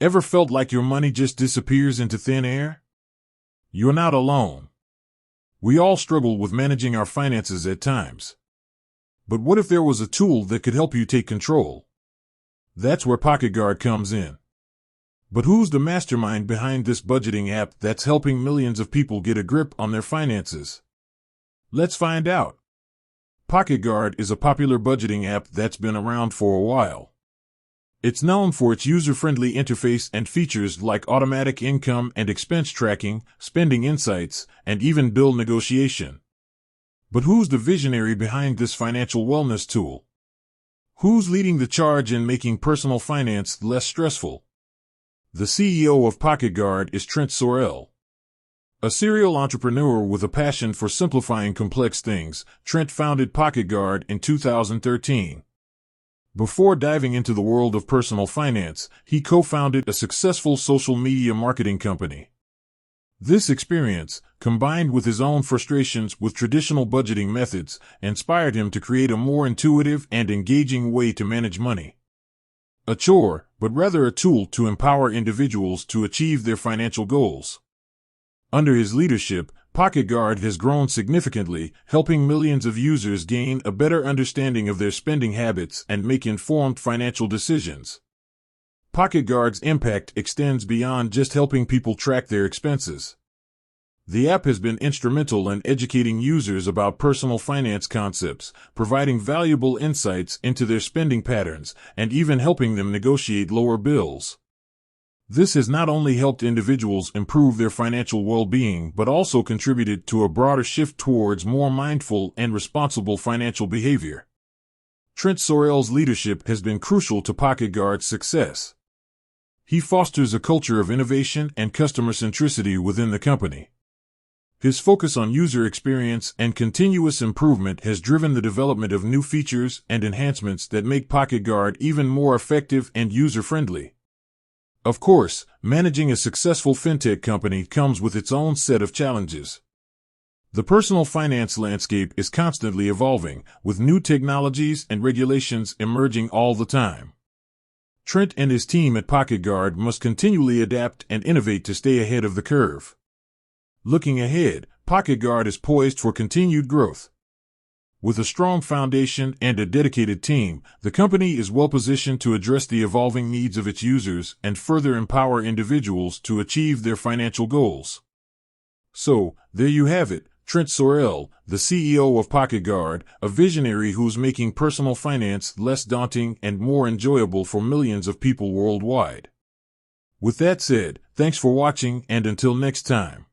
Ever felt like your money just disappears into thin air? You're not alone. We all struggle with managing our finances at times. But what if there was a tool that could help you take control? That's where PocketGuard comes in. But who's the mastermind behind this budgeting app that's helping millions of people get a grip on their finances? Let's find out. PocketGuard is a popular budgeting app that's been around for a while. It's known for its user-friendly interface and features like automatic income and expense tracking, spending insights, and even bill negotiation. But who's the visionary behind this financial wellness tool? Who's leading the charge in making personal finance less stressful? The CEO of PocketGuard is Trent Sorrell. A serial entrepreneur with a passion for simplifying complex things, Trent founded PocketGuard in 2013. Before diving into the world of personal finance, he co-founded a successful social media marketing company. This experience, combined with his own frustrations with traditional budgeting methods, inspired him to create a more intuitive and engaging way to manage money. A chore, but rather a tool to empower individuals to achieve their financial goals. Under his leadership, PocketGuard has grown significantly, helping millions of users gain a better understanding of their spending habits and make informed financial decisions. PocketGuard's impact extends beyond just helping people track their expenses. The app has been instrumental in educating users about personal finance concepts, providing valuable insights into their spending patterns, and even helping them negotiate lower bills. This has not only helped individuals improve their financial well-being but also contributed to a broader shift towards more mindful and responsible financial behavior. Trent Sorrell's leadership has been crucial to PocketGuard's success. He fosters a culture of innovation and customer centricity within the company. His focus on user experience and continuous improvement has driven the development of new features and enhancements that make PocketGuard even more effective and user-friendly. Of course, managing a successful fintech company comes with its own set of challenges. The personal finance landscape is constantly evolving, with new technologies and regulations emerging all the time. Trent and his team at PocketGuard must continually adapt and innovate to stay ahead of the curve. Looking ahead, PocketGuard is poised for continued growth. With a strong foundation and a dedicated team, the company is well positioned to address the evolving needs of its users and further empower individuals to achieve their financial goals. So, there you have it, Trent Sorrell, the CEO of PocketGuard, a visionary who's making personal finance less daunting and more enjoyable for millions of people worldwide. With that said, thanks for watching, and until next time.